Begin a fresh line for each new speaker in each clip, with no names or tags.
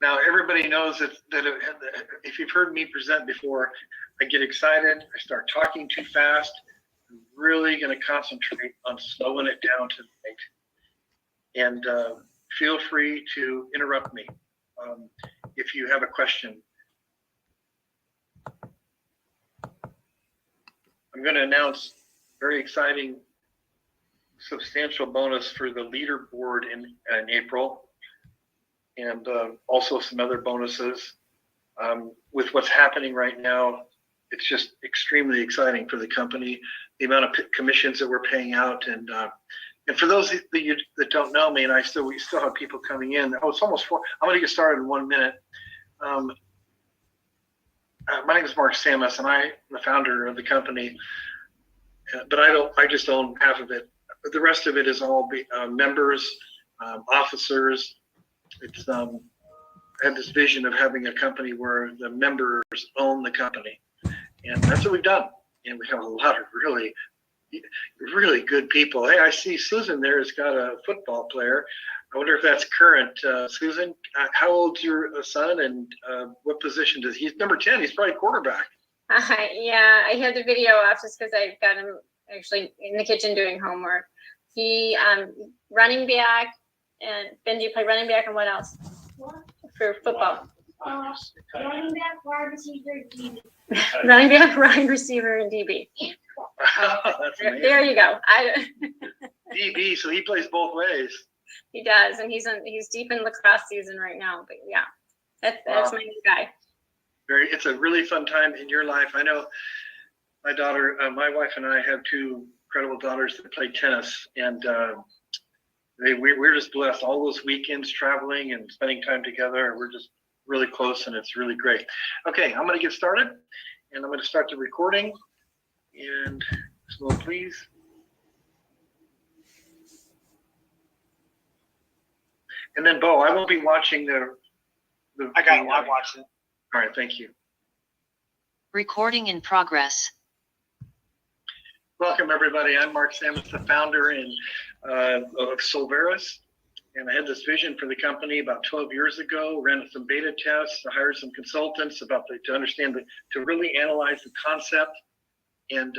Now, everybody knows that if you've heard me present before, I get excited. I start talking too fast. I'm really going to concentrate on slowing it down tonight. And feel free to interrupt me if you have a question. I'm going to announce very exciting, substantial bonus for the leaderboard in April. And also some other bonuses. With what's happening right now, it's just extremely exciting for the company. The amount of commissions that we're paying out, and for those that don't know me, and we still have people coming in. Oh, it's almost 4. I'm going to get started in 1 minute. My name is Mark Samus, and I'm the founder of the company. But I just own half of it. The rest of it is all members, officers. It's I have this vision of having a company where the members own the company, and that's what we've done. And we have a lot of really, really good people. Hey, I see Susan there has got a football player. I wonder if that's current. Susan, how old's your son, and what position does he's number 10? He's probably quarterback.
Yeah, I have the video off just because I've got him actually in the kitchen doing homework. He running back. And Ben, do you play running back and what else? What? For football?
Running back, wide receiver, DB.
Running back, wide receiver, and DB. There you go.
DB, so he plays both ways.
He does, and he's deep in lacrosse season right now. But yeah, that's my new guy.
It's a really fun time in your life. I know my daughter, my wife, and I have 2 incredible daughters that play tennis, and we're just blessed. All those weekends traveling and spending time together, we're just really close, and it's really great. Okay, I'm going to get started, and I'm going to start the recording. And slow, please. And then, Bo, I won't be watching the
I got it. I'm watching it.
All right, thank you.
Recording in progress.
Welcome, everybody. I'm Mark Samus, the founder of Solveres, and I had this vision for the company about 12 years ago. Ran some beta tests, I hired some consultants to understand to really analyze the concept, and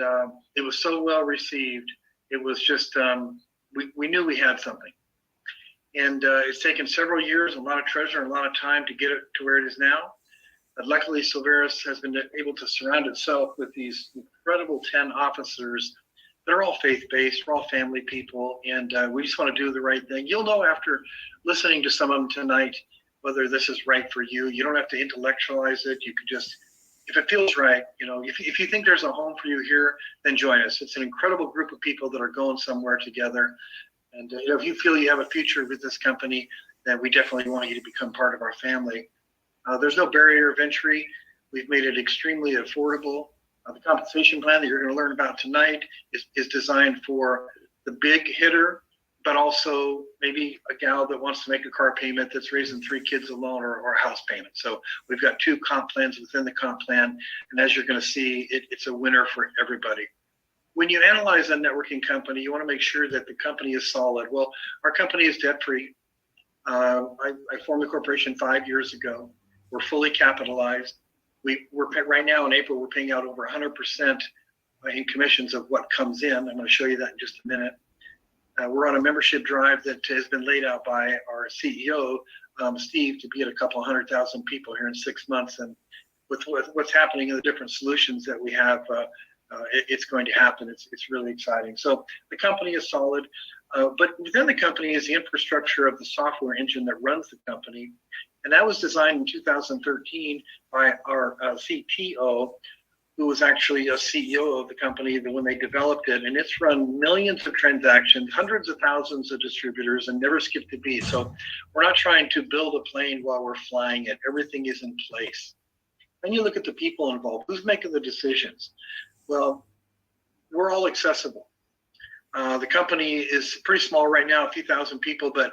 it was so well received. It was just we knew we had something, and it's taken several years, a lot of treasure, and a lot of time to get it to where it is now. But luckily, Solveres has been able to surround itself with these incredible 10 officers. They're all faith-based, we're all family people, and we just want to do the right thing. You'll know after listening to some of them tonight whether this is right for you. You don't have to intellectualize it. You can just, if it feels right, if you think there's a home for you here, then join us. It's an incredible group of people that are going somewhere together. And if you feel you have a future with this company, then we definitely want you to become part of our family. There's no barrier of entry. We've made it extremely affordable. The compensation plan that you're going to learn about tonight is designed for the big hitter, but also maybe a gal that wants to make a car payment that's raising 3 kids alone or a house payment. So we've got 2 comp plans within the comp plan. And as you're going to see, it's a winner for everybody. When you analyze a networking company, you want to make sure that the company is solid. Well, our company is debt-free. I formed the corporation 5 years ago. We're fully capitalized. We're right now in April, we're paying out over 100% in commissions of what comes in. I'm going to show you that in just a minute. We're on a membership drive that has been laid out by our CEO, Steve, to be at a couple 100,000 people here in 6 months. And with what's happening in the different solutions that we have, it's going to happen. It's really exciting. So the company is solid, but within the company is the infrastructure of the software engine that runs the company. And that was designed in 2013 by our CTO, who was actually a CEO of the company when they developed it. And it's run millions of transactions, hundreds of thousands of distributors, and never skipped a beat. So we're not trying to build a plane while we're flying it. Everything is in place. Then you look at the people involved. Who's making the decisions? Well, we're all accessible. The company is pretty small right now, a few thousand people, but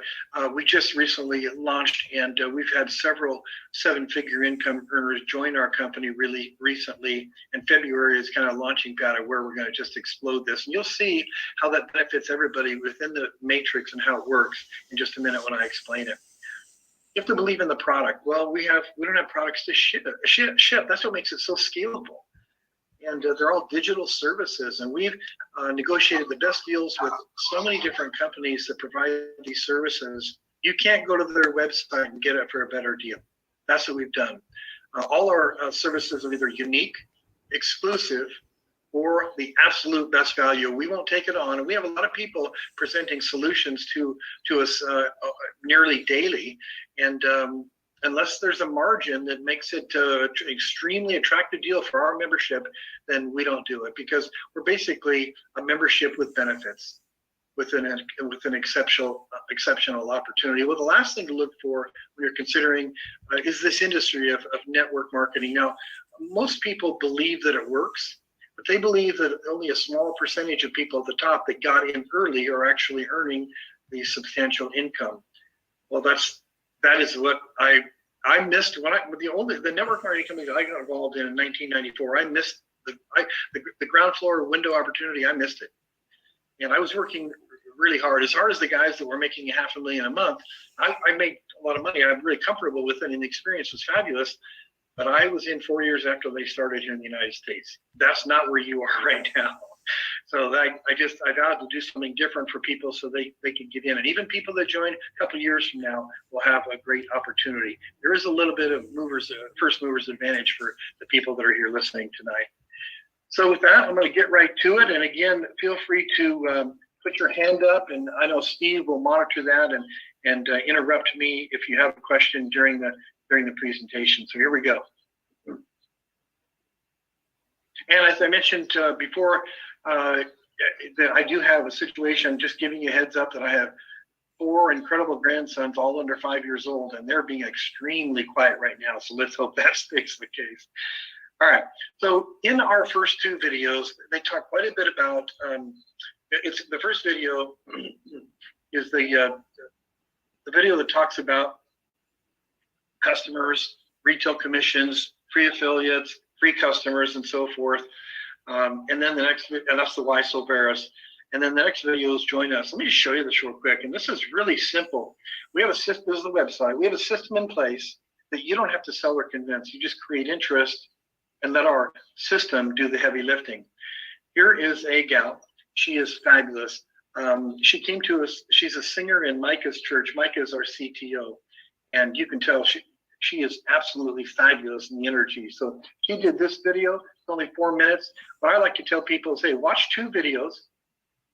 we just recently launched, and we've had several 7-figure income earners join our company really recently. And February is kind of launching pad of where we're going to just explode this. And you'll see how that benefits everybody within the matrix and how it works in just a minute when I explain it. You have to believe in the product. Well, we don't have products to ship. That's what makes it so scalable. And they're all digital services. And we've negotiated the best deals with so many different companies that provide these services. You can't go to their website and get it for a better deal. That's what we've done. All our services are either unique, exclusive, or the absolute best value. We won't take it on. And we have a lot of people presenting solutions to us nearly daily. And unless there's a margin that makes it an extremely attractive deal for our membership, then we don't do it, because we're basically a membership with benefits, with an exceptional opportunity. Well, the last thing to look for when you're considering is this industry of network marketing. Now, most people believe that it works, but they believe that only a small percentage of people at the top that got in early are actually earning the substantial income. Well, that is what I missed when the network marketing company that I got involved in 1994. I missed the ground floor window opportunity. I missed it, and I was working really hard as the guys that were making $500,000 a month. I made a lot of money. I'm really comfortable with it, and the experience was fabulous. But I was in 4 years after they started here in the United States. That's not where you are right now. So I got to do something different for people so they can get in. And even people that join a couple of years from now will have a great opportunity. There is a little bit of first movers advantage for the people that are here listening tonight. So with that, I'm going to get right to it. And again, feel free to put your hand up, and I know Steve will monitor that and interrupt me if you have a question during the presentation. So here we go. And as I mentioned before, that I do have a situation, just giving you a heads up, that I have 4 incredible grandsons, all under 5 years old, and they're being extremely quiet right now. So let's hope that stays the case. All right. So in our first 2 videos, they talk quite a bit about, the first video is the video that talks about customers, retail commissions, free affiliates, free customers, and so forth. And then the next, and that's the why Solveres. And then the next video is join us. Let me just show you this real quick. And this is really simple. We have a system. This is the website. We have a system in place that you don't have to sell or convince. You just create interest and let our system do the heavy lifting. Here is a gal. She is fabulous. She came to us. She's a singer in Micah's church. Micah is our CTO. And you can tell she is absolutely fabulous in the energy. So she did this video. It's only 4 minutes. But I like to tell people, say, watch 2 videos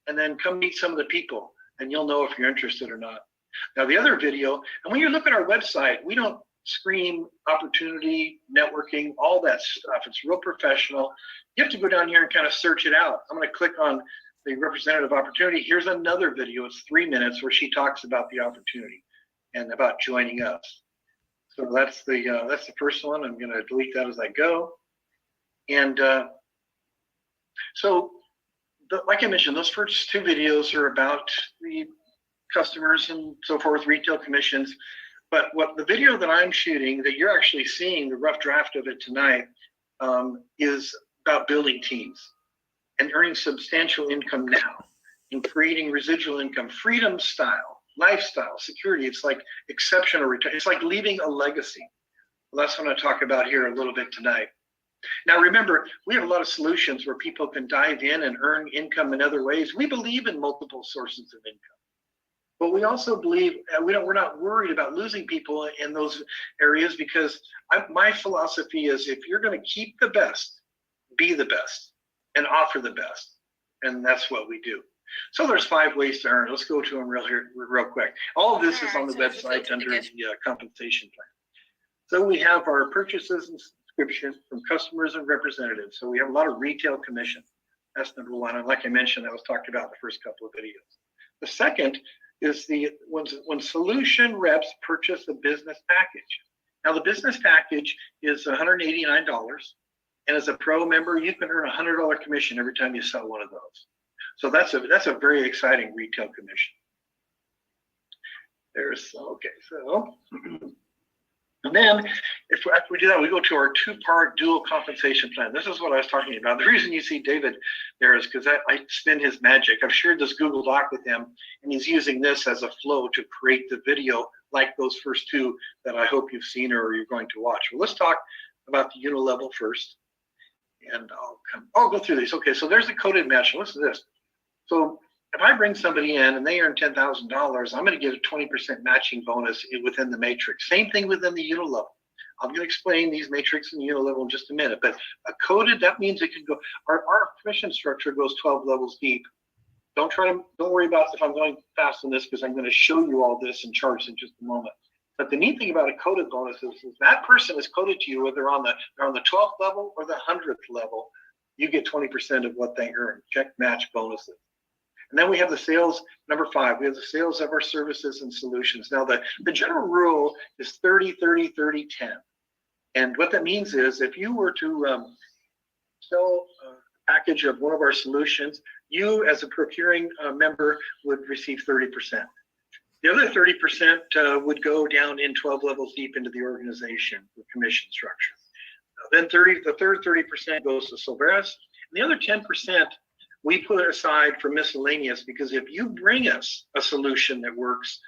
and then come meet some of the people, and you'll know if you're interested or not. Now, the other video, and when you look at our website, we don't scream opportunity, networking, all that stuff. It's real professional. You have to go down here and kind of search it out. I'm going to click on the representative opportunity. Here's another video. It's 3 minutes where she talks about the opportunity and about joining us. So that's the first one. I'm going to delete that as I go. And like I mentioned, those first 2 videos are about the customers and so forth, retail commissions. But what the video that I'm shooting, that you're actually seeing, the rough draft of it tonight, is about building teams and earning substantial income now and creating residual income, freedom style, lifestyle, security. It's like exceptional return. It's like leaving a legacy. Well, that's what I talk about here a little bit tonight. Now, remember, we have a lot of solutions where people can dive in and earn income in other ways. We believe in multiple sources of income, but we also believe we're not worried about losing people in those areas, because my philosophy is, if you're going to keep the best, be the best and offer the best, and that's what we do. So there's 5 ways to earn. Let's go to them real quick. All of this is on the website under the compensation plan. So we have our purchases and subscription from customers and representatives. So we have a lot of retail commission. That's number 1. And like I mentioned, that was talked about in the first couple of videos. The second is when solution reps purchase a business package. Now, the business package is $189. And as a pro member, you can earn a $100 commission every time you sell one of those. So that's a very exciting retail commission. And then after we do that, we go to our 2-part dual compensation plan. This is what I was talking about. The reason you see David there is because I spin his magic. I've shared this Google Doc with him, and he's using this as a flow to create the video like those first two that I hope you've seen or you're going to watch. Well, let's talk about the unilevel first. And I'll go through these. Okay, so there's the coded match. Listen to this. So if I bring somebody in and they earn $10,000, I'm going to get a 20% matching bonus within the matrix. Same thing within the unilevel. I'm going to explain these matrix and unilevel in just a minute. But a coded, that means it can go. Our commission structure goes 12 levels deep. Don't worry about if I'm going fast on this, because I'm going to show you all this in charts in just a moment. But the neat thing about a coded bonus is that person is coded to you, whether they're on the 12th level or the 100th level, you get 20% of what they earn. Check match bonuses. And then we have the sales, number 5, we have the sales of our services and solutions. Now the general rule is 30, 30, 30, 10. And what that means is if you were to sell a package of one of our solutions, you as a procuring member would receive 30%. The other 30% would go down in 12 levels deep into the organization, the commission structure. Then the third 30% goes to Solveres. And the other 10% we put aside for miscellaneous, because if you bring us a solution that works,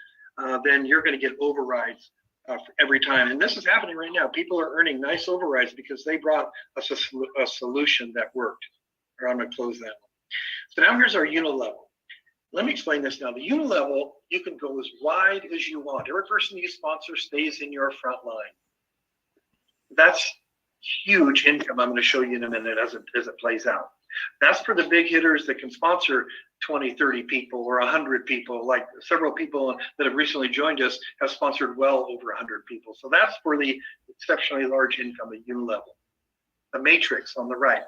then you're going to get overrides every time. And this is happening right now. People are earning nice overrides because they brought us a solution that worked. Or I'm going to close that one. So now here's our unilevel. Let me explain this now. The unilevel, you can go as wide as you want. Every person you sponsor stays in your front line. That's huge income. I'm going to show you in a minute as it plays out. That's for the big hitters that can sponsor 20, 30 people or 100 people. Like several people that have recently joined us have sponsored well over 100 people. So that's for the exceptionally large income at unilevel. The matrix on the right,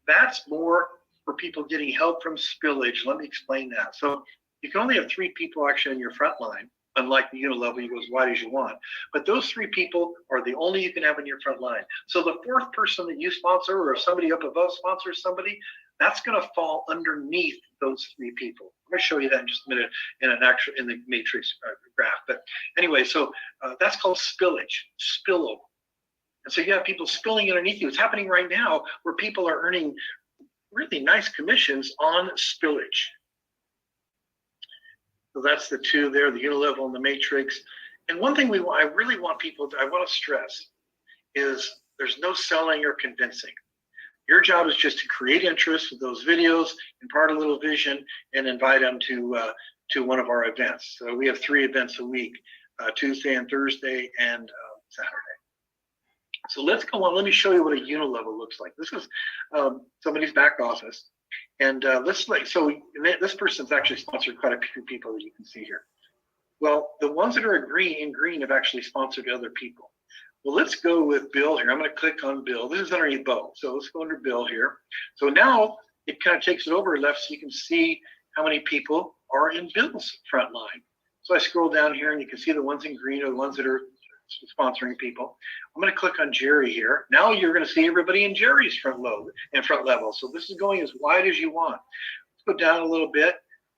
that's more for people getting help from spillage. Let me explain that. So you can only have 3 people actually in your front line. Unlike the unilevel, you go as wide as you want. But those 3 people are the only you can have in your front line. So the 4th person that you sponsor, or if somebody up above sponsors somebody, that's going to fall underneath those 3 people. I'm going to show you that in just a minute in the matrix graph. But anyway, so that's called spillage, spillover. And so you have people spilling underneath you. It's happening right now where people are earning really nice commissions on spillage. So that's the 2 there, the unilevel and the matrix. And one thing I really want people I want to stress is there's no selling or convincing. Your job is just to create interest with those videos, impart a little vision, and invite them to one of our events. So we have 3 events a week, Tuesday and Thursday and Saturday. So let's go on. Let me show you what a unilevel looks like. This is somebody's back office. And this person's actually sponsored quite a few people that you can see here. Well, the ones that are in green have actually sponsored other people. Well, let's go with Bill here. I'm going to click on Bill. This is underneath Bo. So let's go under Bill here. So now it kind of takes it over left so you can see how many people are in Bill's front line. So I scroll down here and you can see the ones in green are the ones that are sponsoring people. I'm going to click on Jerry here. Now you're going to see everybody in Jerry's front level. So this is going as wide as you want. Let's go down a little bit.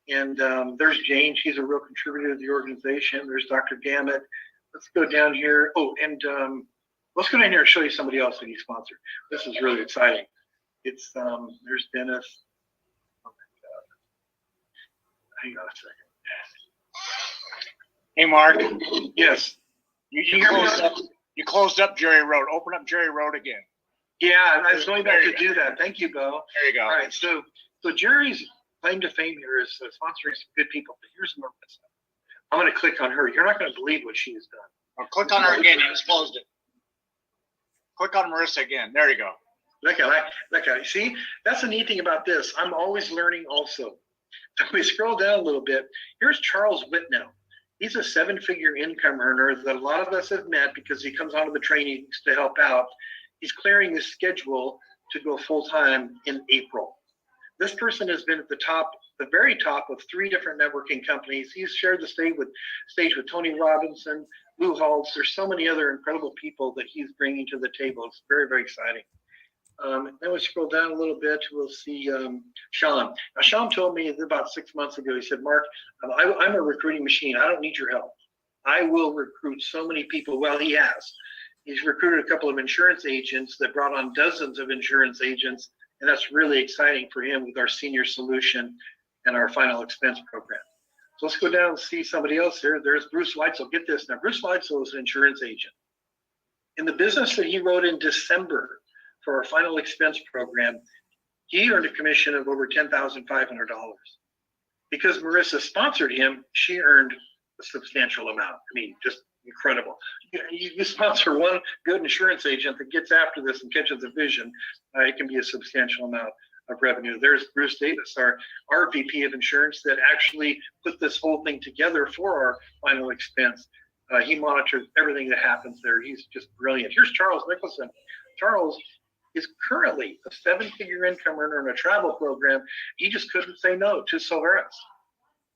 And there's Jane. She's a real contributor to the organization. There's Dr. Gammett. Let's go down here. Oh, and let's go down here and show you somebody else that he sponsored. This is really exciting. It's there's Dennis. Oh my God. Hang on a second.
Hey, Mark.
Yes.
You closed up Jerry Road. Open up Jerry Road again.
Yeah, I was going back to do that. Thank you, Bo.
There you go.
All right, so Jerry's claim to fame here is sponsoring some good people. But here's Marissa. I'm going to click on her. You're not going to believe what she has done.
Well, click on her again. You just closed it. Click on Marissa again. There you go.
Look at it. See, that's the neat thing about this. I'm always learning also. If we scroll down a little bit, here's Charles Whitnell. He's a 7-figure income earner that a lot of us have met because he comes onto the trainings to help out. He's clearing his schedule to go full-time in April. This person has been at the very top of 3 different networking companies. He's shared the stage with Tony Robinson, Lou Holtz. There's so many other incredible people that he's bringing to the table. It's very, very exciting. Then we scroll down a little bit, we'll see Sean. Now, Sean told me about 6 months ago, he said, Mark, I'm a recruiting machine. I don't need your help. I will recruit so many people. Well, he has. He's recruited a couple of insurance agents that brought on dozens of insurance agents, and that's really exciting for him with our senior solution and our final expense program. So let's go down and see somebody else here. There's Bruce Weitzel. Get this. Now, Bruce Weitzel is an insurance agent. In the business that he wrote in December for our final expense program, he earned a commission of over $10,500. Because Marissa sponsored him, she earned a substantial amount. I mean, just incredible. You sponsor one good insurance agent that gets after this and catches a vision, it can be a substantial amount of revenue. There's Bruce Davis, our VP of insurance, that actually put this whole thing together for our final expense. He monitors everything that happens there. He's just brilliant. Here's Charles Nicholson. Charles is currently a 7-figure income earner in a travel program. He just couldn't say no to Solveres.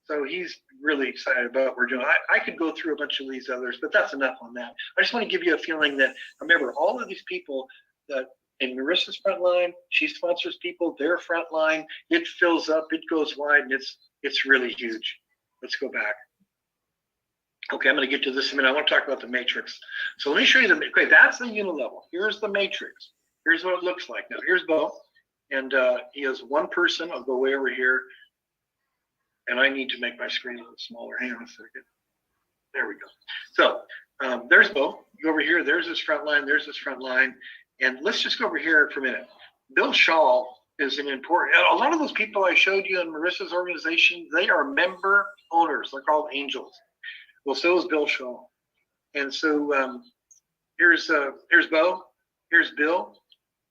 So he's really excited about what we're doing. I could go through a bunch of these others, but that's enough on that. I just want to give you a feeling that, remember, all of these people that in Marissa's front line, she sponsors people, their front line, it fills up, it goes wide, and it's really huge. Let's go back. Okay, I'm going to get to this in a minute. I want to talk about the matrix. So let me show you okay, that's the unit level. Here's the matrix. Here's what it looks like. Now, here's Bo, and he has one person. I'll go way over here, and I need to make my screen a little smaller. Hang on a second. There we go. So there's Bo. Go over here. There's his front line. There's his front line. And let's just go over here for a minute. Bill Shaw is an important, a lot of those people I showed you in Marissa's organization, they are member owners. They're called angels. Well, so is Bill Shaw. And so here's Bo. Here's Bill.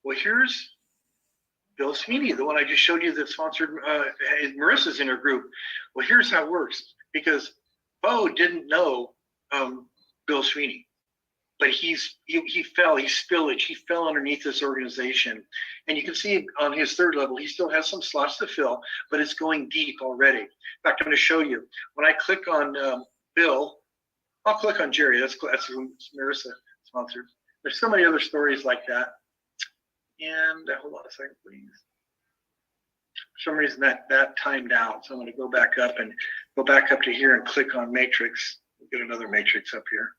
Well, here's Bill Sweeney, the one I just showed you that sponsored Marissa's in her group. Well, here's how it works. Because Bo didn't know Bill Sweeney, but he fell, he spillaged, he fell underneath this organization. And you can see on his third level, he still has some slots to fill, but it's going deep already. In fact, I'm going to show you. When I click on Bill, I'll click on Jerry. That's who Marissa sponsored. There's so many other stories like that. And hold on a second, please. For some reason that timed out. So I'm going to go back up to here and click on matrix. We'll get another matrix up here.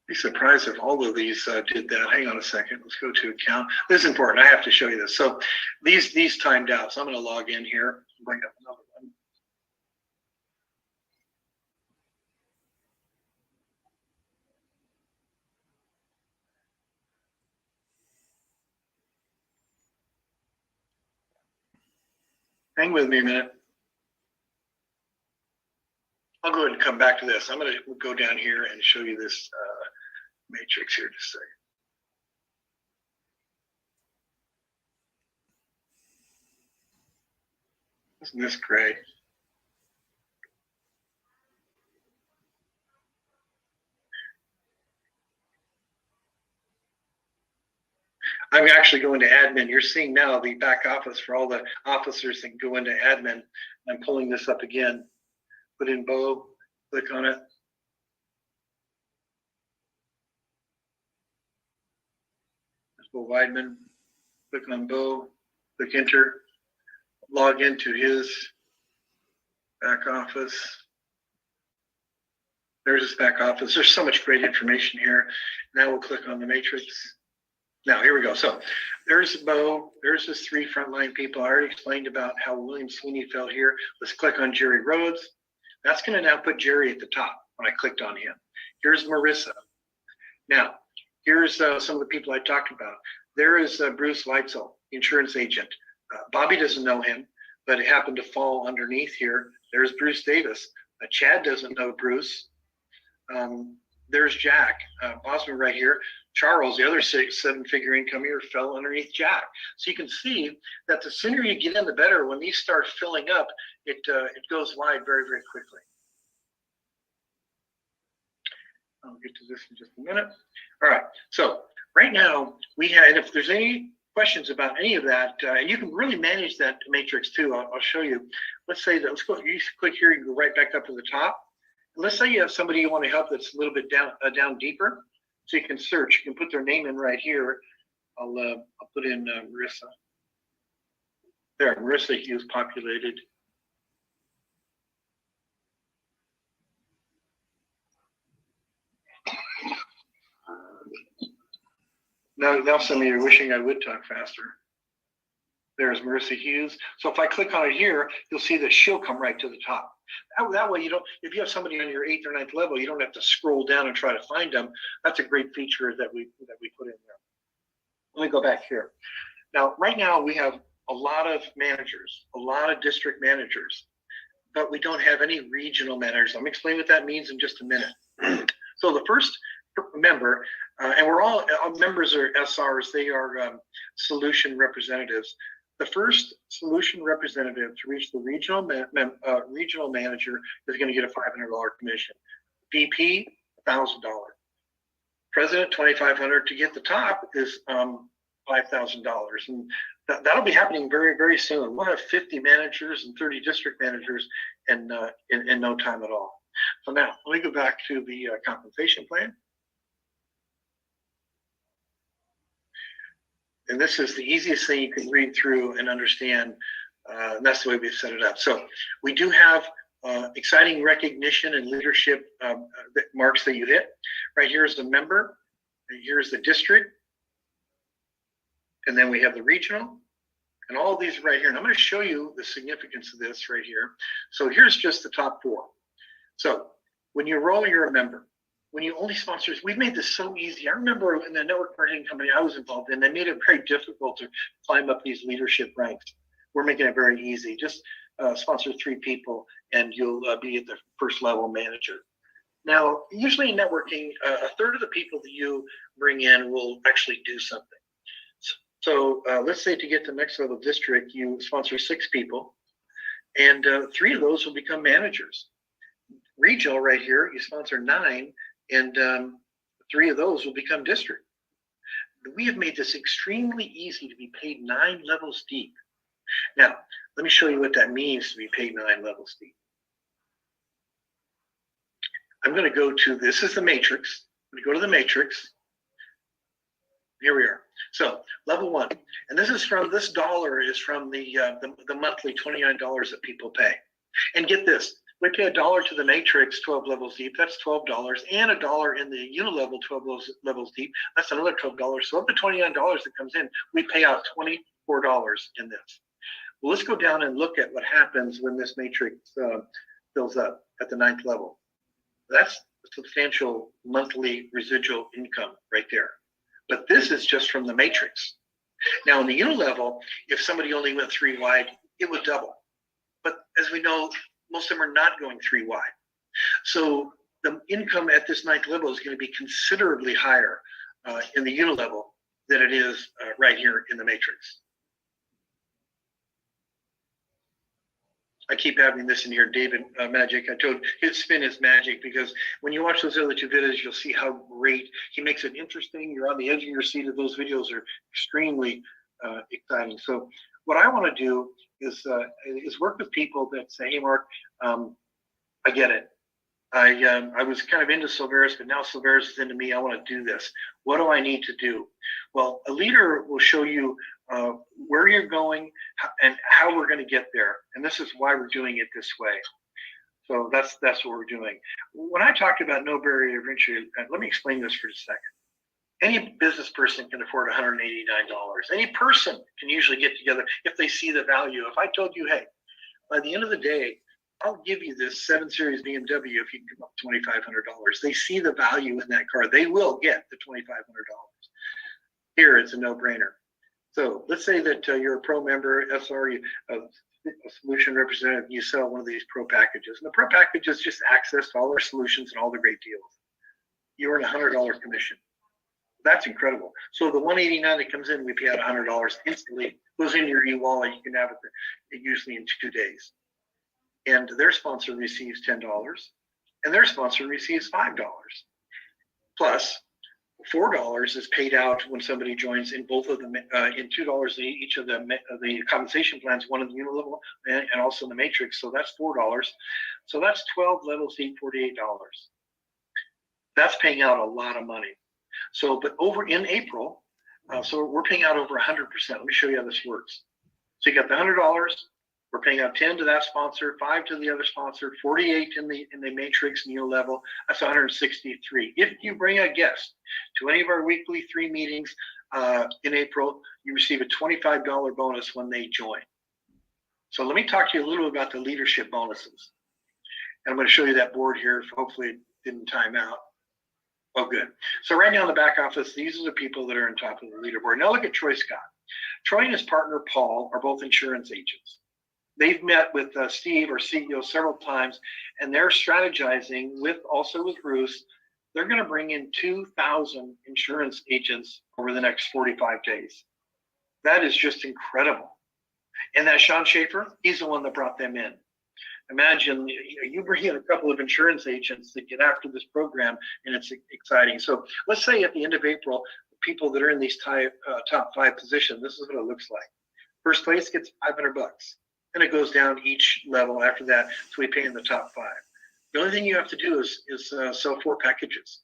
Be surprised if all of these did that. Hang on a second. Let's go to account. This is important. I have to show you this. So these timed out. So I'm going to log in here. Bring up another one. Hang with me a minute. I'll go ahead and come back to this. I'm going to go down here and show you this matrix here just a second. Isn't this great? I'm actually going to admin. You're seeing now the back office for all the officers that go into admin. I'm pulling this up again. Put in Bo, click on it. There's Bo Weidman. Click on Bo, click enter. Log into his back office. There's his back office. There's so much great information here. Now we'll click on the matrix. Now, here we go. So there's Bo. There's his 3 frontline people. I already explained about how William Sweeney fell here. Let's click on Jerry Rhodes. That's going to now put Jerry at the top when I clicked on him. Here's Marissa. Now, here's some of the people I talked about. There is Bruce Weitzel, insurance agent. Bobby doesn't know him, but it happened to fall underneath here. There's Bruce Davis. Chad doesn't know Bruce. There's Jack Bosman right here. Charles, the other 7-figure income here, fell underneath Jack. So you can see that the sooner you get in, the better. When these start filling up, it goes wide very, very quickly. I'll get to this in just a minute. All right. So right now we have, and if there's any questions about any of that, and you can really manage that matrix too. I'll show you. Let's say that. Let's go. You click here. You can go right back up to the top. And let's say you have somebody you want to help that's a little bit down deeper. So you can search. You can put their name in right here. I'll put in Marissa. There, Marissa Hughes populated. Now some of you are wishing I would talk faster. There's Marissa Hughes. So if I click on it here, you'll see that she'll come right to the top. That way you don't, if you have somebody on your 8th or 9th level, you don't have to scroll down and try to find them. That's a great feature that we put in there. Let me go back here. Now, right now we have a lot of managers, a lot of district managers, but we don't have any regional managers. Let me explain what that means in just a minute. So the first member, and we're all members are SRs, they are solution representatives. The first solution representative to reach the regional manager is going to get a $500 commission. VP, $1,000. President, $2,500. To get the top is $5,000, and that'll be happening very, very soon. We'll have 50 managers and 30 district managers in no time at all. So now let me go back to the compensation plan. And this is the easiest thing you can read through and understand. And that's the way we've set it up. So we do have exciting recognition and leadership marks that you hit. Right here is the member, and here's the district, and then we have the regional, and all of these right here. And I'm going to show you the significance of this right here. So here's just the top 4. So when you enroll, you're a member. When you only sponsors, we've made this so easy. I remember in the network marketing company I was involved in, they made it very difficult to climb up these leadership ranks. We're making it very easy. Just sponsor 3 people and you'll be at the first level manager. Now, usually in networking, a third of the people that you bring in will actually do something. So let's say to get to the next level district, you sponsor 6 people, and 3 of those will become managers. Regional right here, you sponsor 9, and 3 of those will become district. We have made this extremely easy to be paid 9 levels deep. Now, let me show you what that means to be paid 9 levels deep. I'm going to go to, this is the matrix. I'm going to go to the matrix. Here we are. So level 1, and this is from, this dollar is from the monthly $29 that people pay. And get this, we pay $1 to the matrix 12 levels deep, that's $12, and $1 in the unilevel 12 levels deep, that's another $12. So of the $29 that comes in, we pay out $24 in this. Well, let's go down and look at what happens when this matrix fills up at the 9th level. That's a substantial monthly residual income right there. But this is just from the matrix. Now in the unilevel, if somebody only went 3 wide, it would double. But as we know, most of them are not going 3 wide. So the income at this 9th level is going to be considerably higher in the unilevel than it is right here in the matrix. I keep having this in here, David Magic. I told his spin is magic, because when you watch those other 2 videos, you'll see how great he makes it interesting. You're on the edge of your seat. Of those videos are extremely exciting. So what I want to do is work with people that say, hey, Mark, I get it. I was kind of into Solveres, but now Solveres is into me. I want to do this. What do I need to do? Well, a leader will show you where you're going and how we're going to get there. And this is why we're doing it this way. So that's what we're doing. When I talked about no barrier of entry, let me explain this for a second. Any business person can afford $189. Any person can usually get together if they see the value. If I told you, hey, by the end of the day, I'll give you this 7 Series BMW if you can come up with $2,500. They see the value in that car. They will get the $2,500. Here, it's a no-brainer. So let's say that you're a pro member, SR, a solution representative, you sell one of these pro packages. And the pro package is just access to all our solutions and all the great deals. You earn a $100 commission. That's incredible. So the $189 that comes in, we pay out $100 instantly. Goes in your e-wallet. You can have it usually in 2 days. And their sponsor receives $10, and their sponsor receives $5. Plus, $4 is paid out when somebody joins in both of them, in $2 each of the compensation plans, one in the unilevel and also in the matrix. So that's $4. So that's 12 levels deep, $48. That's paying out a lot of money. So, but over in April, so we're paying out over 100%. Let me show you how this works. So you got the $100. We're paying out 10 to that sponsor, 5 to the other sponsor, 48 in the matrix and level. That's 163. If you bring a guest to any of our weekly 3 meetings, in April, you receive a $25 bonus when they join. So let me talk to you a little about the leadership bonuses. And I'm going to show you that board here. Hopefully it didn't time out. Oh, good. So right now in the back office, these are the people that are on top of the leaderboard. Now look at Troy Scott. Troy and his partner, Paul, are both insurance agents. They've met with Steve, our CEO, several times, and they're strategizing also with Bruce. They're going to bring in 2,000 insurance agents over the next 45 days. That is just incredible. And that Sean Schaefer, he's the one that brought them in. Imagine you bring in a couple of insurance agents that get after this program, and it's exciting. So let's say at the end of April, the people that are in these top 5 positions, this is what it looks like. First place gets $500. And it goes down each level after that, so we pay in the top 5. The only thing you have to do is sell 4 packages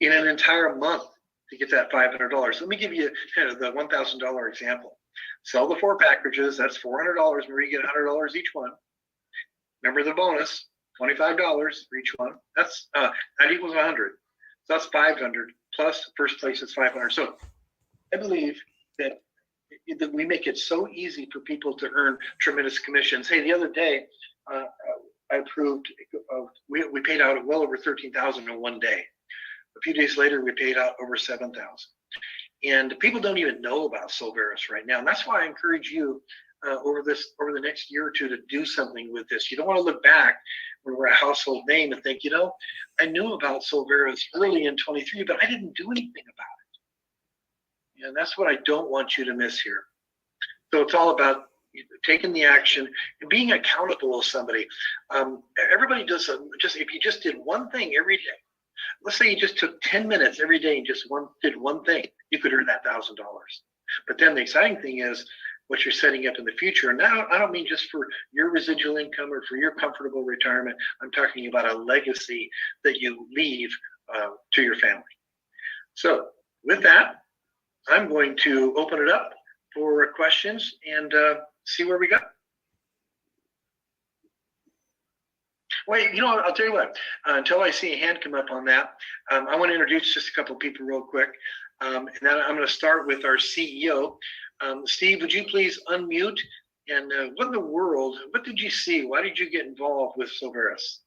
in an entire month to get that $500. Let me give you kind of the $1,000 example. Sell the 4 packages, that's $400, where you get $100 each one. Remember the bonus, $25 for each one. That's that equals 100. So that's 500 plus first place is 500. So I believe that we make it so easy for people to earn tremendous commissions. Hey, the other day, I approved, we paid out well over $13,000 in one day. A few days later, we paid out over $7,000. And people don't even know about Solveres right now. And that's why I encourage you over the next year or two to do something with this. You don't want to look back when we're a household name and think, I knew about Solveres early in 23, but I didn't do anything about it. And that's what I don't want you to miss here. So it's all about taking the action and being accountable to somebody. Everybody does if you just did one thing every day. Let's say you just took 10 minutes every day and just did one thing, you could earn that $1,000. But then the exciting thing is what you're setting up in the future. And now I don't mean just for your residual income or for your comfortable retirement. I'm talking about a legacy that you leave to your family. So with that, I'm going to open it up for questions and see where we go. Wait, I'll tell you what, until I see a hand come up on that, I want to introduce just a couple of people real quick. And then I'm going to start with our CEO. Steve, would you please unmute? And what in the world, what did you see? Why did you get involved with Solveres?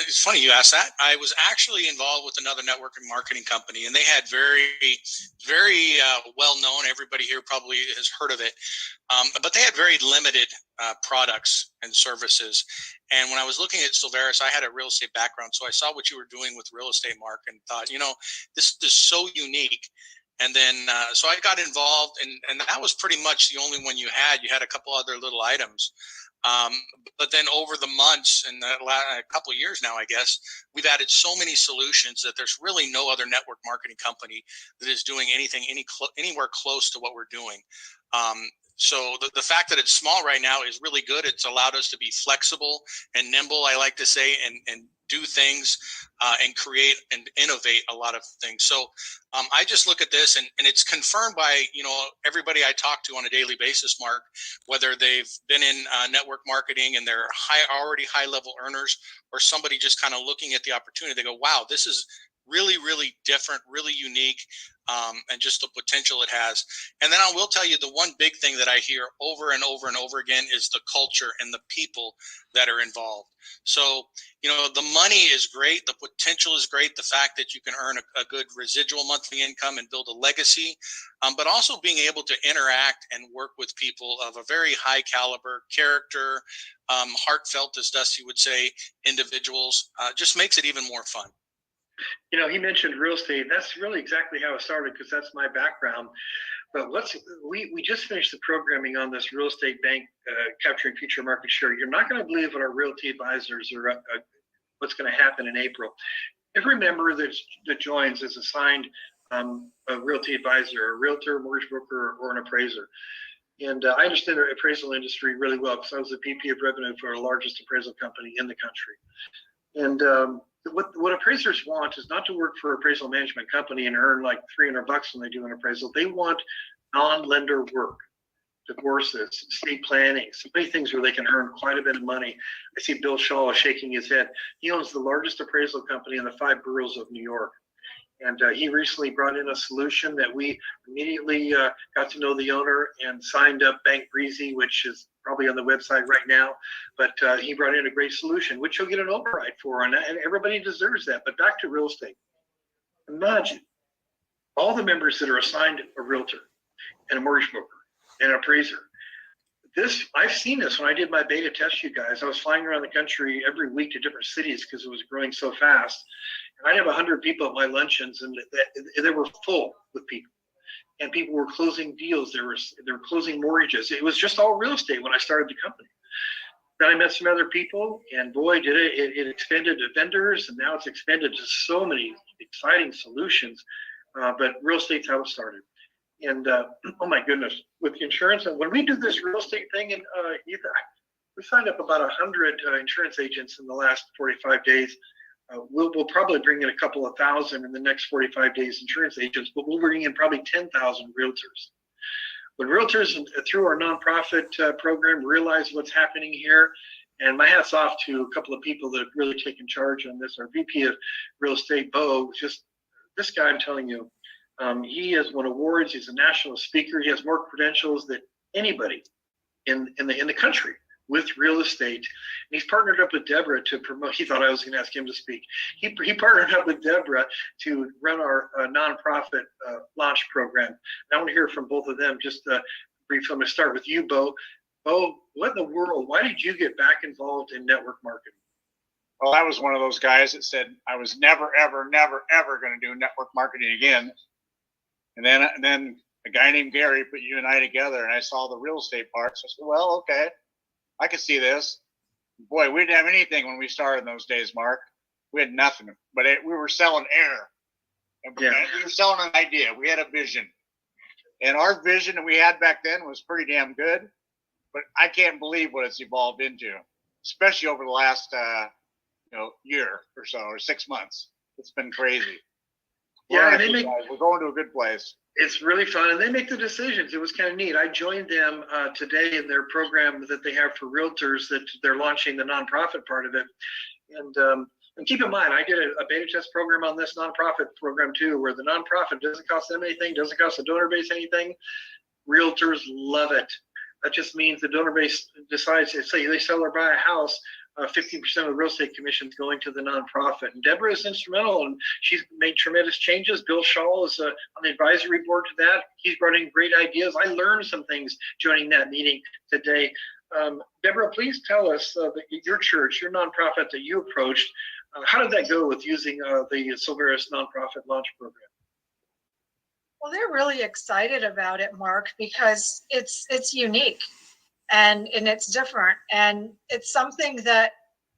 It's funny you asked that. I was actually involved with another networking marketing company, and they had very, very well known. Everybody here probably has heard of it, but they had very limited products and services. And when I was looking at Solveres, I had a real estate background, so I saw what you were doing with real estate, Mark, and thought, this is so unique. And then, so I got involved, and that was pretty much the only one you had. You had a couple other little items. But then over the months and a couple of years now, I guess, we've added so many solutions that there's really no other network marketing company that is doing anything anywhere close to what we're doing. So the fact that it's small right now is really good. It's allowed us to be flexible and nimble, I like to say, and do things and create and innovate a lot of things. So I just look at this and it's confirmed by, everybody I talk to on a daily basis, Mark, whether they've been in network marketing and they're already high level earners, or somebody just kind of looking at the opportunity. They go, wow, this is really, really different, really unique, and just the potential it has. And then I will tell you, the one big thing that I hear over and over and over again is the culture and the people that are involved. So, the money is great. The potential is great. The fact that you can earn a good residual monthly income and build a legacy, but also being able to interact and work with people of a very high caliber, character, heartfelt, as Dusty would say, individuals, just makes it even more fun.
He mentioned real estate. That's really exactly how it started, because that's my background. But we just finished the programming on this real estate bank capturing future market share. You're not going to believe what our realty advisors are, what's going to happen in April. Every member that joins is assigned a realty advisor, a realtor, mortgage broker, or an appraiser. And I understand the appraisal industry really well, because I was the VP of revenue for the largest appraisal company in the country. And what appraisers want is not to work for an appraisal management company and earn like $300 when they do an appraisal. They want non-lender work, divorces, estate planning, so many things where they can earn quite a bit of money. I see Bill Shaw shaking his head. He owns the largest appraisal company in the 5 boroughs of New York. And he recently brought in a solution that we immediately got to know the owner and signed up Bank Breezy, which is probably on the website right now. But he brought in a great solution, which you'll get an override for, and everybody deserves that. But back to real estate. Imagine all the members that are assigned a realtor and a mortgage broker and an appraiser. I've seen this when I did my beta test, you guys. I was flying around the country every week to different cities because it was growing so fast. And I'd have 100 people at my luncheons, and they were full with people. And people were closing deals. They were closing mortgages. It was just all real estate when I started the company. Then I met some other people, and boy, did it expanded to vendors, and now it's expanded to so many exciting solutions. But real estate's how it started. And oh my goodness, with the insurance, and when we do this real estate thing, and we signed up about 100 insurance agents in the last 45 days. We'll probably bring in a couple of thousand in the next 45 days, insurance agents, but we'll bring in probably 10,000 realtors. When realtors through our nonprofit program realize what's happening here, and my hat's off to a couple of people that have really taken charge on this. Our VP of Real Estate, Bo, just this guy, I'm telling you, he has won awards. He's a national speaker. He has more credentials than anybody in the country with real estate. And he's partnered up with Deborah to promote. He thought I was going to ask him to speak. He partnered up with Deborah to run our nonprofit launch program. And I want to hear from both of them. Just briefly, I'm going to start with you, Bo. Bo, what in the world? Why did you get back involved in network marketing?
Well, I was one of those guys that said I was never, ever, never, ever going to do network marketing again. And then a guy named Gary put you and I together, and I saw the real estate part. So I said, well, okay, I could see this. Boy, we didn't have anything when we started in those days, Mark. We had nothing, but we were selling air. And we were selling an idea. We had a vision. And our vision that we had back then was pretty damn good. But I can't believe what it's evolved into, especially over the last year or so, or 6 months. It's been crazy.
Yeah,
we're going to a good place.
It's really fun, and they make the decisions. It was kind of neat. I joined them today in their program that they have for realtors that they're launching the nonprofit part of it. And keep in mind, I did a beta test program on this nonprofit program too, where the nonprofit doesn't cost them anything, doesn't cost the donor base anything. Realtors love it. That just means the donor base decides, say they sell or buy a house, 15% of the real estate commission is going to the nonprofit. And Deborah is instrumental, and she's made tremendous changes. Bill Shaw is on the advisory board to that. He's brought in great ideas. I learned some things joining that meeting today. Deborah, please tell us your church, your nonprofit that you approached, how did that go with using the Solveres nonprofit launch program?
Well, they're really excited about it, Mark, because it's unique. And it's different, and it's something that,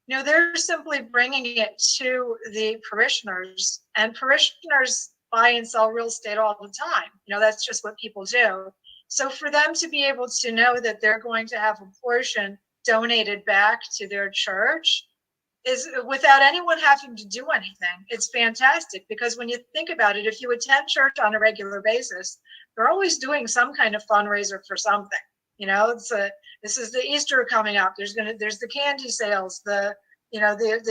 they're simply bringing it to the parishioners, and parishioners buy and sell real estate all the time. That's just what people do. So for them to be able to know that they're going to have a portion donated back to their church is without anyone having to do anything. It's fantastic, because when you think about it, if you attend church on a regular basis, they're always doing some kind of fundraiser for something. This is the Easter coming up. There's the candy sales, the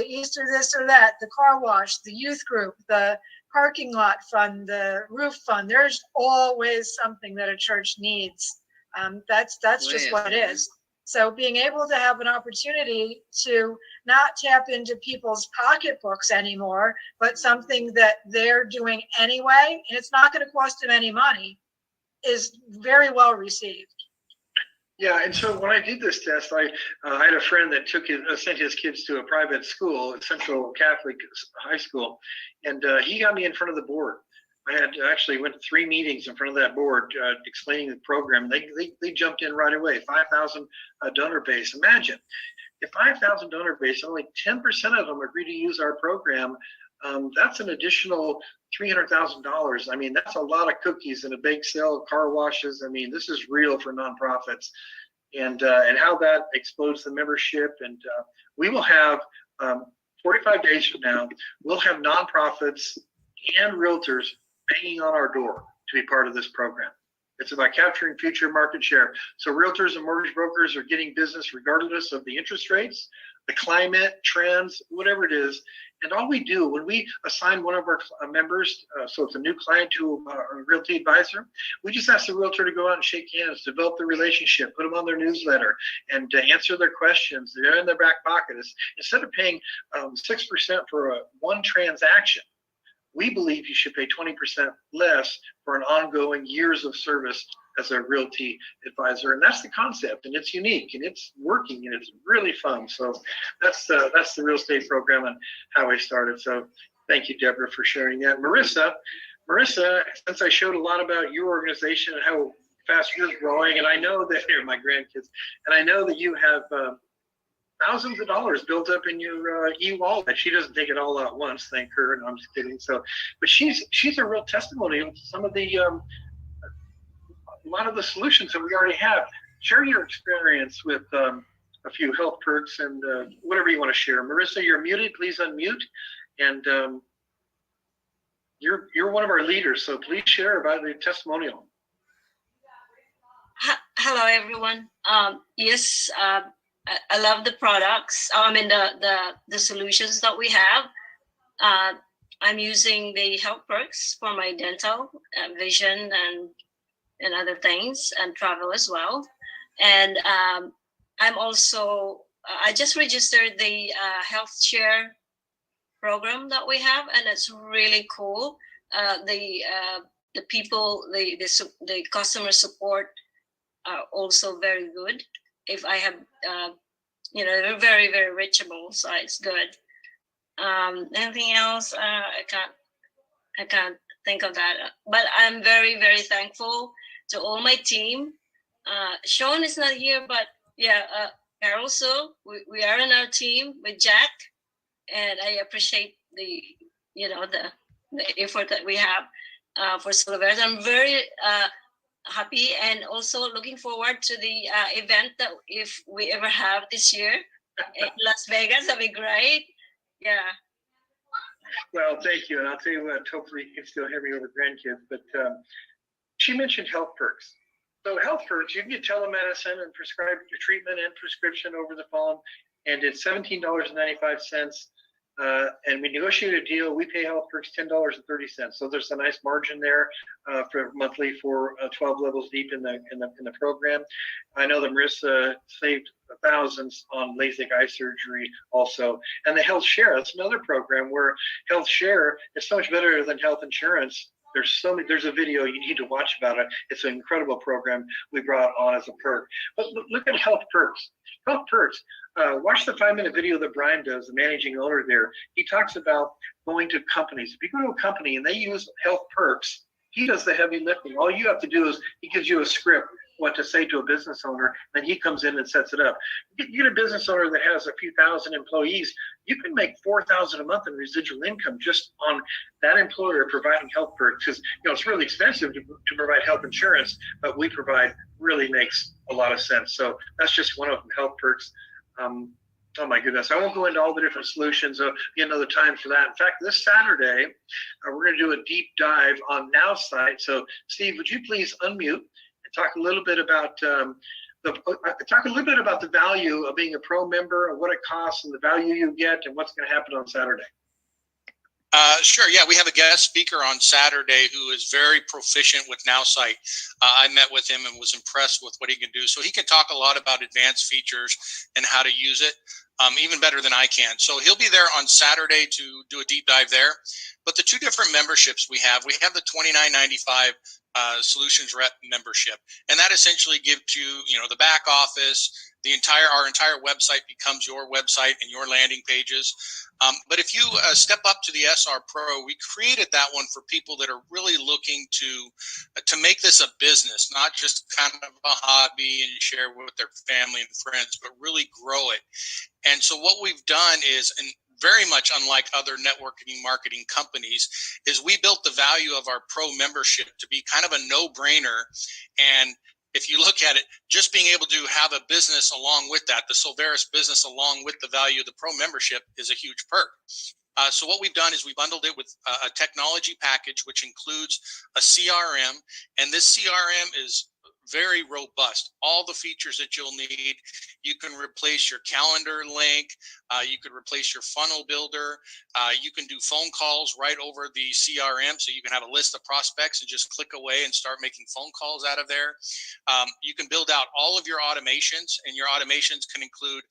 Easter this or that, the car wash, the youth group, the parking lot fund, the roof fund. There's always something that a church needs. That's just what it is. So being able to have an opportunity to not tap into people's pocketbooks anymore, but something that they're doing anyway, and it's not going to cost them any money, is very well received.
Yeah, and so when I did this test, I had a friend that sent his kids to a private school, a Central Catholic high school, and he got me in front of the board. I had actually went to 3 meetings in front of that board explaining the program. They jumped in right away. 5,000 donor base. Imagine if 5,000 donor base, only 10% of them agree to use our program. That's an additional $300,000. I mean, that's a lot of cookies and a bake sale, car washes. I mean, this is real for nonprofits, and how that explodes the membership. And we will have 45 days from now, we'll have nonprofits and realtors banging on our door to be part of this program. It's about capturing future market share. So realtors and mortgage brokers are getting business regardless of the interest rates, the climate, trends, whatever it is. And all we do when we assign one of our members, so it's a new client to a realty advisor, we just ask the realtor to go out and shake hands, develop the relationship, put them on their newsletter, and answer their questions. They're in their back pocket. Instead of paying 6% for one transaction, we believe you should pay 20% less for an ongoing years of service as a realty advisor. And that's the concept, and it's unique, and it's working, and it's really fun. So that's the real estate program and how I started. So thank you, Deborah, for sharing that. Marissa, since I showed a lot about your organization and how fast you're growing, and I know that they're my grandkids, and I know that you have thousands of dollars built up in your e-wallet. She doesn't take it all out once, thank her. No, I'm just kidding. So, but she's a real testimony of some of the a lot of the solutions that we already have. Share your experience with a few health perks and whatever you want to share. Marissa, you're muted. Please unmute. And you're one of our leaders, so please share about the testimonial.
Hello, everyone. Yes, I love the products. I mean the solutions that we have. I'm using the health perks for my dental, vision, and other things, and travel as well. And I'm also I just registered the health share program that we have, and it's really cool. The people, the customer support are also very good. If I have, they're very, very reachable, so it's good. Anything else? I can't think of that. But I'm very, very thankful to all my team. Sean is not here, but yeah, Carol, so we are in our team with Jack, and I appreciate the effort that we have for Solveres. I'm very happy and also looking forward to the event that if we ever have this year in Las Vegas. That'd be great. Yeah.
Well, thank you. And I'll tell you what, hopefully you can still hear me over grandkids, but she mentioned health perks. So health perks, you can get telemedicine and prescribe your treatment and prescription over the phone, and it's $17.95. And we negotiate a deal. We pay health perks $10.30. So there's a nice margin there for monthly for 12 levels deep in the program. I know that Marissa saved thousands on LASIK eye surgery also. And the health share, that's another program where health share is so much better than health insurance. There's a video you need to watch about it. It's an incredible program we brought on as a perk. But look at health perks. Health perks. Watch the 5-minute video that Brian does, the managing owner there. He talks about going to companies. If you go to a company and they use health perks, he does the heavy lifting. All you have to do is he gives you a script, what to say to a business owner, then he comes in and sets it up. You get a business owner that has a few thousand employees, you can make $4,000 a month in residual income just on that employer providing health perks. Because it's really expensive to provide health insurance, but we provide really makes a lot of sense. So that's just one of them, health perks. Oh my goodness, I won't go into all the different solutions. Get another time for that. In fact, this Saturday, we're going to do a deep dive on Now site. So Steve, would you please unmute and talk a little bit about the value of being a pro member and what it costs and the value you get and what's going to happen on Saturday.
Sure. Yeah, we have a guest speaker on Saturday who is very proficient with NowSite. I met with him and was impressed with what he can do. So he can talk a lot about advanced features and how to use it, even better than I can. So he'll be there on Saturday to do a deep dive there. But the two different memberships we have the $29.95 Solutions Rep membership, and that essentially gives you, the back office. Our entire website becomes your website and your landing pages. But if you step up to the SR Pro, we created that one for people that are really looking to make this a business, not just kind of a hobby and share with their family and friends, but really grow it. And so what we've done is, and very much unlike other networking marketing companies, is we built the value of our pro membership to be kind of a no-brainer. And if you look at it, just being able to have a business along with that, the Solveres business along with the value of the pro membership, is a huge perk. So what we've done is we bundled it with a technology package, which includes a CRM, and this CRM is very robust. All the features that you'll need. You can replace your calendar link. You could replace your funnel builder. You can do phone calls right over the CRM, so you can have a list of prospects and just click away and start making phone calls out of there. You can build out all of your automations, and your automations can include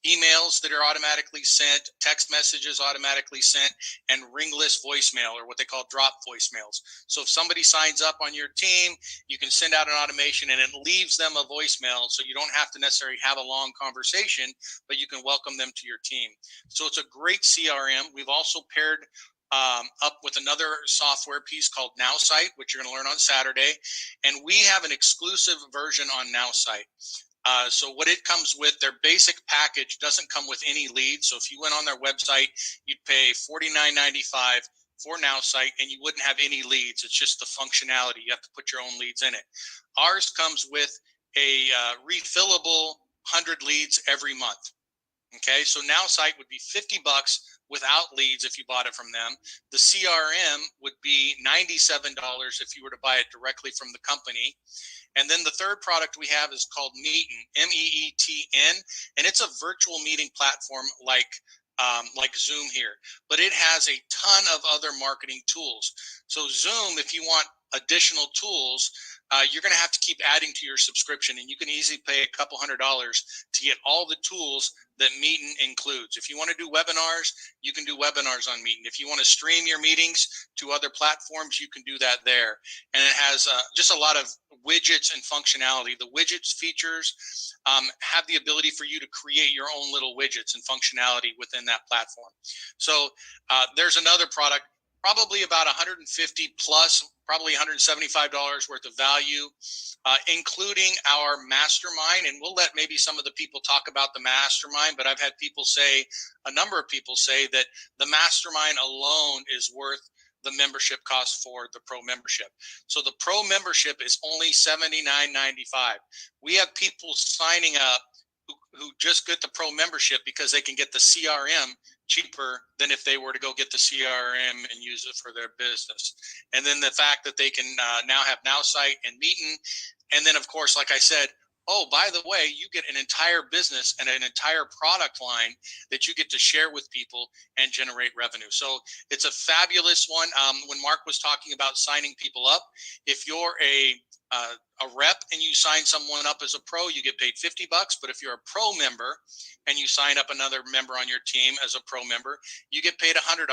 emails that are automatically sent, text messages automatically sent, and ringless voicemail, or what they call drop voicemails. So if somebody signs up on your team, you can send out an automation and it leaves them a voicemail, so you don't have to necessarily have a long conversation, but you can welcome them to your team. So it's a great CRM. We've also paired up with another software piece called NowSite, which you're going to learn on Saturday. And we have an exclusive version on NowSite. So what it comes with, their basic package doesn't come with any leads. So if you went on their website, you'd pay $49.95 for NowSite and you wouldn't have any leads. It's just the functionality. You have to put your own leads in it. Ours comes with a refillable 100 leads every month. Okay, so NowSite would be $50 without leads if you bought it from them. The CRM would be $97 if you were to buy it directly from the company. And then the third product we have is called Meetin, MEETN, and it's a virtual meeting platform like Zoom here, but it has a ton of other marketing tools. So Zoom, if you want additional tools, you're going to have to keep adding to your subscription, and you can easily pay a couple $100 to get all the tools that Meetin includes. If you want to do webinars, you can do webinars on Meetin. If you want to stream your meetings to other platforms, you can do that there. And it has just a lot of widgets and functionality. The widgets features have the ability for you to create your own little widgets and functionality within that platform. So there's another product, probably about 150 plus, probably $175 worth of value, including our mastermind. And we'll let maybe some of the people talk about the mastermind, but I've had people say, a number of people say that the mastermind alone is worth the membership cost for the pro membership. So the pro membership is only $79.95. We have people signing up who just get the pro membership because they can get the CRM cheaper than if they were to go get the CRM and use it for their business. And then the fact that they can now have NowSite and Meetin. And then, of course, like I said, oh, by the way, you get an entire business and an entire product line that you get to share with people and generate revenue. So it's a fabulous one. When Mark was talking about signing people up, if you're a rep and you sign someone up as a pro, you get paid $50. But if you're a pro member and you sign up another member on your team as a pro member, you get paid $100.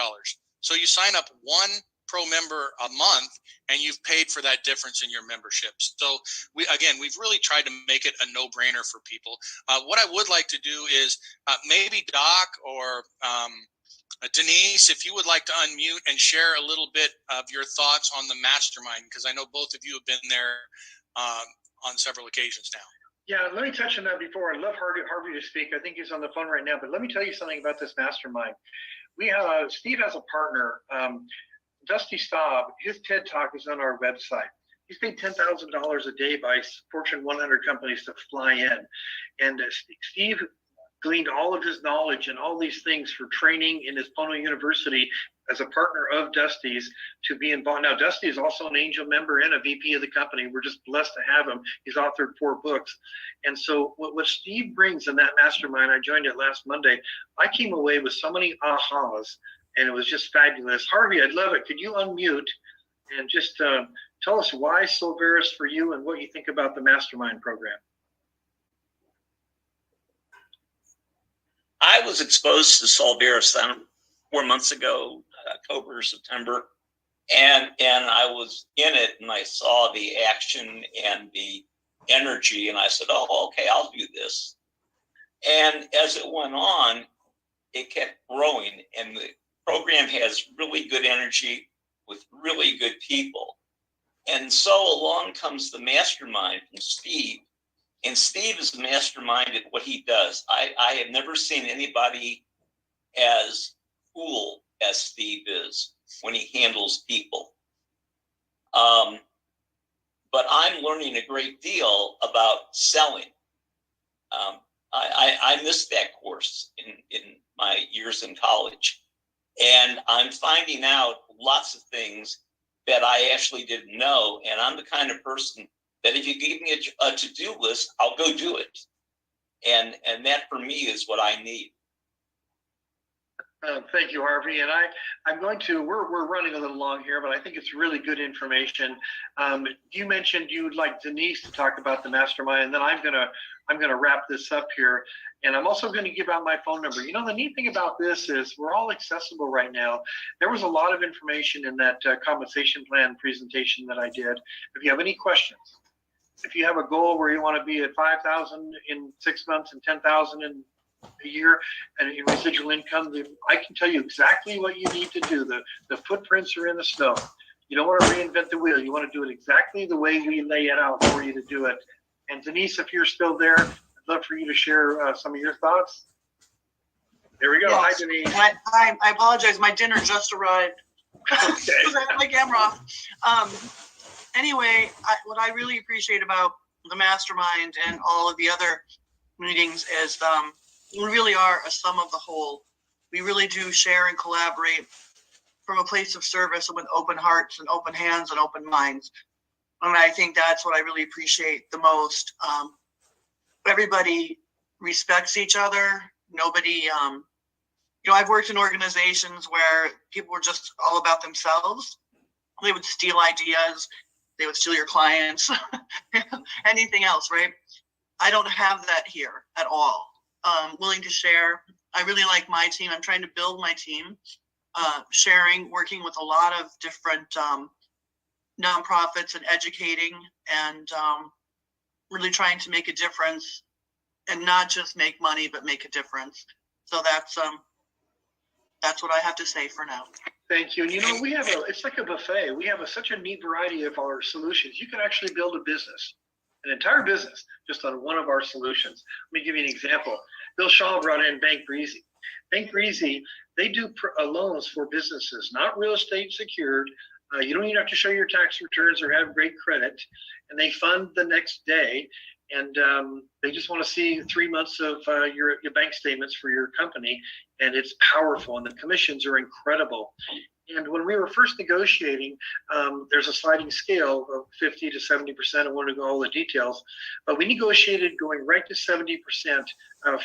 So you sign up one pro member a month and you've paid for that difference in your memberships. So we've really tried to make it a no-brainer for people. What I would like to do is maybe Doc or Denise, if you would like to unmute and share a little bit of your thoughts on the mastermind, because I know both of you have been there on several occasions now.
Yeah, let me touch on that before. I'd love Harvey to speak. I think he's on the phone right now, but let me tell you something about this mastermind. We have Steve has a partner, Dusty Staub. His TED Talk is on our website. He's paid $10,000 a day by Fortune 100 companies to fly in. And Steve gleaned all of his knowledge and all these things for training in his Pono University as a partner of Dusty's to be involved. Now, Dusty is also an angel member and a VP of the company. We're just blessed to have him. He's authored 4 books. And so what Steve brings in that mastermind, I joined it last Monday, I came away with so many ahas, and it was just fabulous. Harvey, I'd love it. Could you unmute and just tell us why Solveres for you and what you think about the mastermind program?
I was exposed to Solveres 4 months ago, October or September, and I was in it and I saw the action and the energy, and I said, oh, okay, I'll do this. And as it went on, it kept growing, and the program has really good energy with really good people. And so along comes the mastermind from Steve. And Steve is a mastermind at what he does. I have never seen anybody as cool as Steve is when he handles people. But I'm learning a great deal about selling. I missed that course in my years in college. And I'm finding out lots of things that I actually didn't know. And I'm the kind of person that if you give me a to-do list, I'll go do it. And that for me is what I need.
Thank you, Harvey. And I'm going to, we're running a little long here, but I think it's really good information. You mentioned you'd like Denise to talk about the mastermind, and then I'm gonna wrap this up here. And I'm also going to give out my phone number. You know, the neat thing about this is we're all accessible right now. There was a lot of information in that compensation plan presentation that I did. If you have any questions, if you have a goal where you want to be at 5,000 in 6 months and 10,000 in a year and in residual income, I can tell you exactly what you need to do. The footprints are in the snow. You don't want to reinvent the wheel. You want to do it exactly the way we lay it out for you to do it. And Denise, if you're still there, I'd love for you to share some of your thoughts. There we go.
Yes.
Hi, Denise.
I apologize. My dinner just arrived.
Okay.
I have my camera off. Anyway, what I really appreciate about the mastermind and all of the other meetings is we really are a sum of the whole. We really do share and collaborate from a place of service and with open hearts and open hands and open minds. And I think that's what I really appreciate the most. Everybody respects each other. Nobody, I've worked in organizations where people were just all about themselves. They would steal ideas. They would steal your clients, anything else, right? I don't have that here at all. Willing to share. I really like my team. I'm trying to build my team, sharing, working with a lot of different nonprofits and educating and really trying to make a difference and not just make money, but make a difference. So that's what I have to say for now.
Thank you. And we have it's like a buffet. We have such a neat variety of our solutions. You can actually build a business, an entire business, just on one of our solutions. Let me give you an example. Bill Shaw brought in Bank Breezy. Bank Breezy, they do loans for businesses, not real estate secured. You don't even have to show your tax returns or have great credit. And they fund the next day. And they just want to see 3 months of your bank statements for your company. And it's powerful. And the commissions are incredible. And when we were first negotiating, there's a sliding scale of 50 to 70%. I won't go all the details, but we negotiated going right to 70%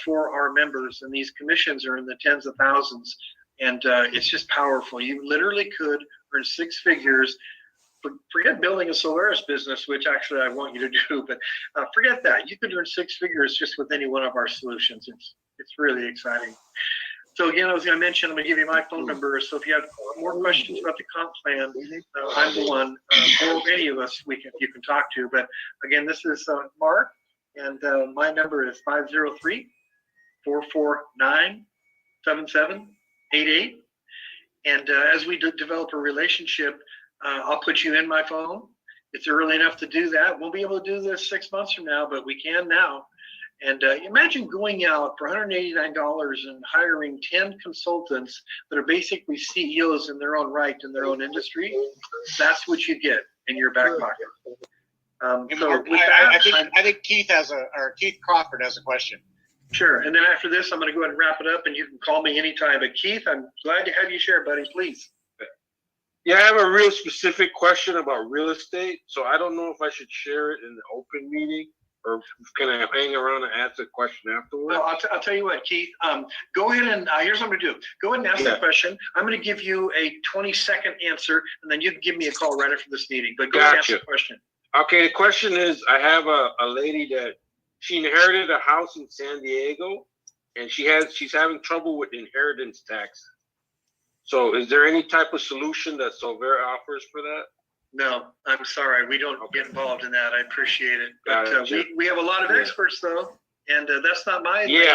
for our members. And these commissions are in the tens of thousands. And it's just powerful. You literally could earn 6 figures. Forget building a Solveres business, which actually I want you to do, but forget that. You could earn 6 figures just with any one of our solutions. It's really exciting. So again, as I mentioned, I'm going to give you my phone number. So if you have more questions about the comp plan, I'm the one, or any of us you can talk to. But again, this is Mark, and my number is 503-449-7788. And as we develop a relationship, I'll put you in my phone. It's early enough to do that. We'll be able to do this 6 months from now, but we can now. And imagine going out for $189 and hiring 10 consultants that are basically CEOs in their own right in their own industry. That's what you get in your back pocket.
I think Keith Keith Crawford has a question.
Sure. And then after this, I'm going to go ahead and wrap it up, and you can call me anytime. But Keith, I'm glad to have you share, buddy. Please.
Yeah, I have a real specific question about real estate. So I don't know if I should share it in the open meeting, or can I hang around and ask the question afterwards?
Well, I'll tell you what, Keith. Go ahead and here's what I'm going to do. Go ahead and ask the question. I'm going to give you a 20-second answer, and then you can give me a call right after this meeting. But go ahead and ask the question.
Okay, the question is, I have a lady that she inherited a house in San Diego, and she's having trouble with inheritance tax. So is there any type of solution that Solveres offers for that?
No, I'm sorry. We don't get involved in that. I appreciate it. But we have a lot of experts, though, and that's not my lane.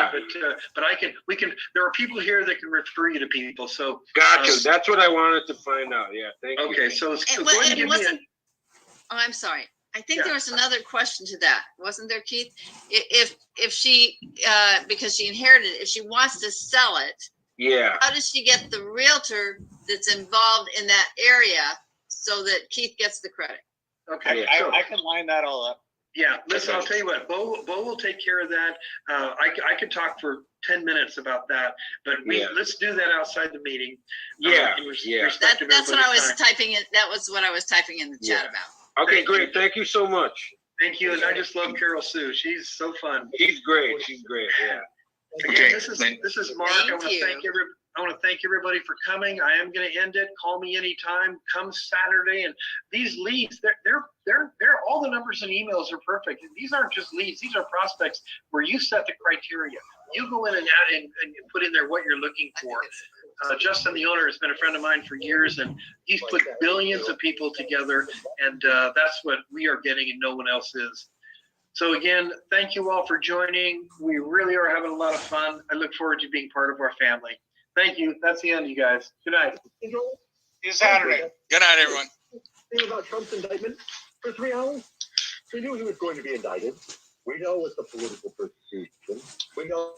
But we can. There are people here that can refer you to people. So
gotcha. That's what I wanted to find out. Yeah, thank you.
Okay, so go ahead and give me
Oh, I'm sorry. I think there was another question to that, wasn't there, Keith? If she because she inherited it, if she wants to sell it, how does she get the realtor that's involved in that area so that Keith gets the credit?
Okay,
I can line that all up.
Yeah, listen, I'll tell you what, Bo will take care of that. I could talk for 10 minutes about that, but let's do that outside the meeting.
That's what I was typing in. That was what I was typing in the chat about.
Okay, great. Thank you so much.
Thank you. And I just love Carol Sue. She's so fun.
She's great. She's great. Yeah.
Again, this is Mark. I want to thank everybody for coming. I am going to end it. Call me anytime. Come Saturday. And these leads, they're all the numbers and emails are perfect. And these aren't just leads. These are prospects where you set the criteria. You go in and add and put in there what you're looking for. Justin, the owner, has been a friend of mine for years, and he's put billions of people together, and that's what we are getting and no one else is. So again, thank you all for joining. We really are having a lot of fun. I look forward to being part of our family. Thank you. That's the end, you guys. Good night.
See you Saturday.
Good night, everyone.
Thing about Trump's indictment for 3 hours? We knew he was going to be indicted. We know it's a political persecution. We know